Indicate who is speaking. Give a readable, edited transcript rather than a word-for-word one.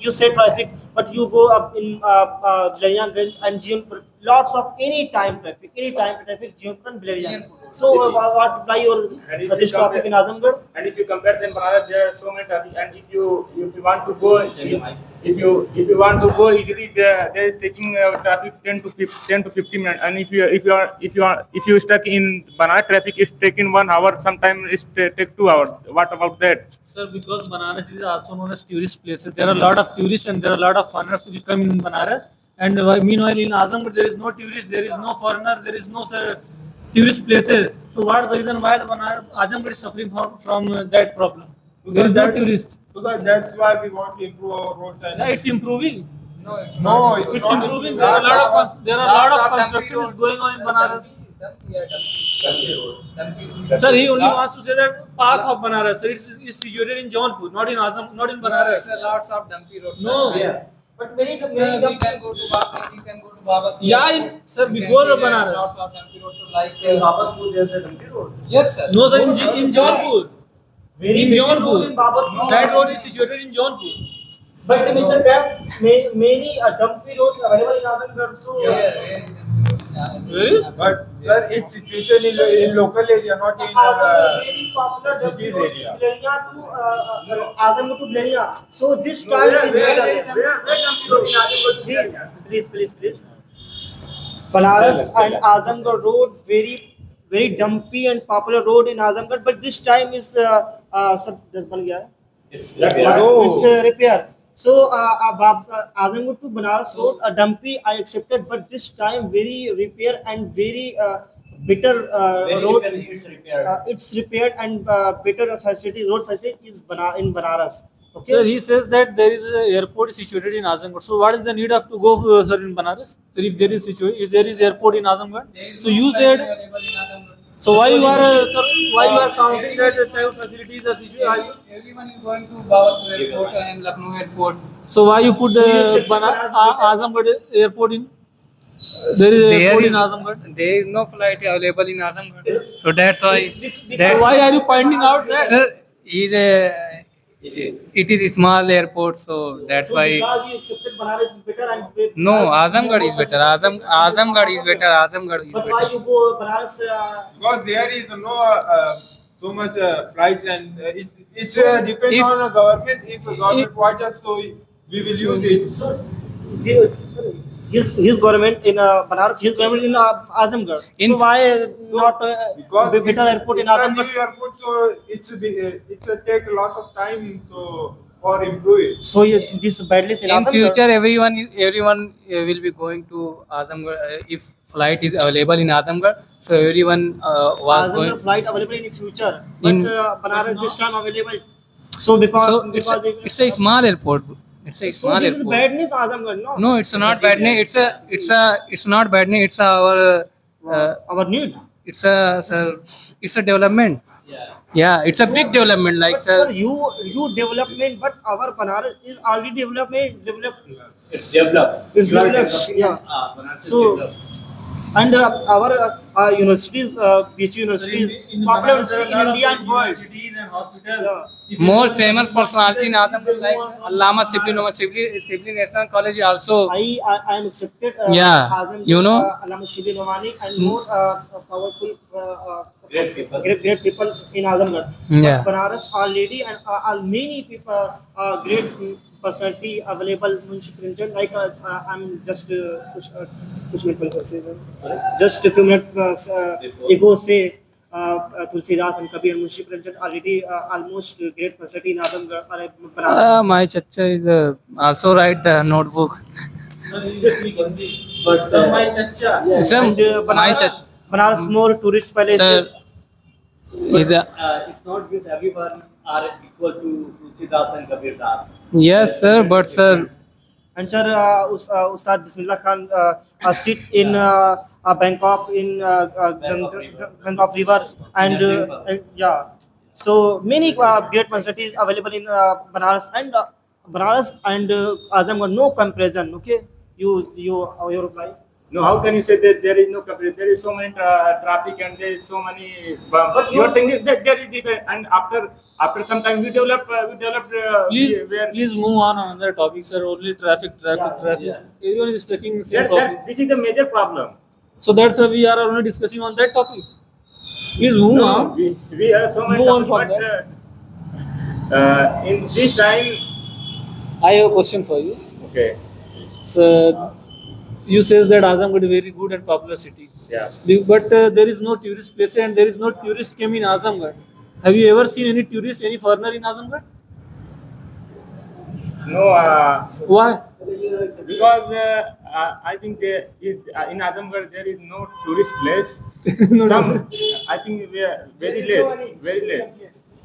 Speaker 1: you say traffic, but you go up in Bilariaganj and Jaunpur, lots of any time traffic, Jaunpur and Bilariaganj. So what apply your this traffic in Azamgarh?
Speaker 2: And if you compare them, Banaras, there are so many traffic. And if you want to go, if you want to go easily, there is taking traffic 10 to 15 minutes. And if you stuck in Banaras traffic, it's taking 1 hour. Sometimes it's take 2 hours. What about that?
Speaker 3: Sir, because Banaras is also known as tourist places, there are a lot of tourists and there are a lot of foreigners who come in Banaras. And meanwhile, in Azamgarh, there is no tourist, there is no foreigner, there is no tourist places. So, what is the reason why the Azamgarh is suffering from that problem? There is no tourist.
Speaker 4: So that's why we want to improve our roads. And
Speaker 3: Yeah, it's improving.
Speaker 4: no, it's
Speaker 3: It's
Speaker 4: not
Speaker 3: improving. There are a lot of construction is going on in Banaras. Sir, he only wants to say that part of Banaras. Sir, it's situated in Jaunpur, not in Banaras.
Speaker 5: There are lots of dumpy roads.
Speaker 3: No.
Speaker 5: Yeah.
Speaker 1: But many
Speaker 5: Sir, we can go to Baba. We can go to Baba.
Speaker 3: Yeah, sir,
Speaker 5: We can
Speaker 3: before
Speaker 5: see there are
Speaker 3: Banaras.
Speaker 5: Lots of dumpy roads like.
Speaker 1: Babatpur, there's a dumpy road.
Speaker 5: Yes, sir.
Speaker 3: No, sir, in Jaunpur.
Speaker 1: Very
Speaker 3: In
Speaker 1: big
Speaker 3: Jaunpur.
Speaker 1: road in Babatpur.
Speaker 3: That road is situated in Jaunpur.
Speaker 1: But Mr. Kaf, many dumpy roads available in Azamgarh. So
Speaker 3: Where is?
Speaker 4: But sir, it's situation in local area, not in
Speaker 1: very popular dumpy
Speaker 4: cities
Speaker 1: road,
Speaker 4: area.
Speaker 1: Bilariya to Azamgarh to Bilariya. So this time is better.
Speaker 2: dumpy road in Azamgarh to Bilariya?
Speaker 1: Please. Banaras and Azamgarh road, very dumpy and popular road in Azamgarh. But this time is sab बन गया है. It's repair. So Azamgarh to Banaras road, dumpy I accepted, but this time very repair and very better road. It's repaired and better facilities, road facilities is in Banaras. Okay.
Speaker 3: Sir, he says that there is an airport situated in Azamgarh. So, what is the need of to go, sir, in Banaras? Sir, if there is airport in Azamgarh, so use that. So why you are counting that type of facilities are situated?
Speaker 5: Everyone is going to Baba Airport and Lucknow Airport.
Speaker 3: So why you put the Azamgarh airport in? There is airport in Azamgarh.
Speaker 5: There is no flight available in Azamgarh. So that's why.
Speaker 3: So why are you pointing out that?
Speaker 5: Sir, it is a small airport, so that's
Speaker 1: So
Speaker 5: why.
Speaker 1: because you accepted Banaras is better and
Speaker 5: No, Azamgarh is better. Azamgarh is better. Azamgarh is
Speaker 1: But why
Speaker 5: better.
Speaker 1: you go Banaras?
Speaker 4: Because there is no so much flights and it depends
Speaker 5: If-
Speaker 4: on the government. If the government wants us, so we will use it.
Speaker 1: So, his government in Banaras, his government in Azamgarh. So why not
Speaker 4: Because
Speaker 1: better airport in
Speaker 4: it's a
Speaker 1: Azamgarh?
Speaker 4: new airport, so it's a take a lot of time for improve it.
Speaker 1: So this badly in
Speaker 5: In
Speaker 1: Azamgarh.
Speaker 5: future, everyone will be going to Azamgarh if flight is available in Azamgarh. So everyone was
Speaker 1: Azamgarh
Speaker 5: going.
Speaker 1: flight available in the future, but
Speaker 5: In-
Speaker 1: Banaras this time available. So because
Speaker 5: So
Speaker 1: if-
Speaker 5: it's a small airport. It's a
Speaker 1: so
Speaker 5: small
Speaker 1: this is
Speaker 5: airport.
Speaker 1: badness Azamgarh, no?
Speaker 5: No, it's not bad name. It's not bad name. It's our
Speaker 1: Our need.
Speaker 5: it's a development. Yeah, it's a big development. Like
Speaker 1: But sir,
Speaker 5: sir,
Speaker 1: you development, but our Banaras is already developed.
Speaker 6: It's developed.
Speaker 1: It's
Speaker 6: You are
Speaker 1: developed,
Speaker 6: developing,
Speaker 1: yeah.
Speaker 6: Banaras is
Speaker 1: So,
Speaker 6: developed.
Speaker 1: and our universities, PHU universities, popular university in India and world.
Speaker 3: Universities and hospitals.
Speaker 1: Yeah.
Speaker 5: most famous personality in Azamgarh like Allama Shibli National College is also.
Speaker 1: I am accepted.
Speaker 5: Yeah,
Speaker 1: Azamgarh,
Speaker 5: you know.
Speaker 1: Allama Shibli Nomani and more powerful,
Speaker 6: Great people.
Speaker 1: great people in Azamgarh.
Speaker 5: Yeah.
Speaker 1: But Banaras already and many people, great personality available. Munshi Premchand, like I'm just कुछ minute पहले से just a few minutes ago say Tulsidas and Kabir and Munshi Premchand already almost great personality in Azamgarh or Banaras.
Speaker 5: My chacha is also write the notebook.
Speaker 3: But my chacha.
Speaker 1: And
Speaker 5: My chacha
Speaker 1: Banaras more tourist places.
Speaker 5: sir is
Speaker 6: It's not because everyone are equal to Tulsidas and Kabir Das.
Speaker 5: yes sir, but sir.
Speaker 1: And sir, Ustad Bismillah Khan sit in Bangkok in Bangkok River and yeah. So many great personalities available in Banaras and Azamgarh. No comparison. Okay, your reply.
Speaker 2: No, how can you say that there is no coverage? There is so many traffic and there is so many. But you are saying that there is different, and after some time we developed.
Speaker 3: Please move on another topic, sir. Only traffic. Everyone is taking the same topic.
Speaker 2: This is the major problem.
Speaker 3: So that's why we are only discussing on that topic. Please move on.
Speaker 2: We are so many
Speaker 3: Move on
Speaker 2: topics,
Speaker 3: from
Speaker 2: but in this time,
Speaker 3: I have a question for you.
Speaker 2: okay,
Speaker 3: So you says that Azamgarh is a very good and popular city.
Speaker 2: yeah.
Speaker 3: But there is no tourist place and there is no tourist came in Azamgarh. Have you ever seen any tourist, any foreigner in Azamgarh?
Speaker 2: No,
Speaker 3: Why?
Speaker 2: because I think there is, in Azamgarh there is no tourist place.
Speaker 3: No
Speaker 2: Some, I think we are very less, very less.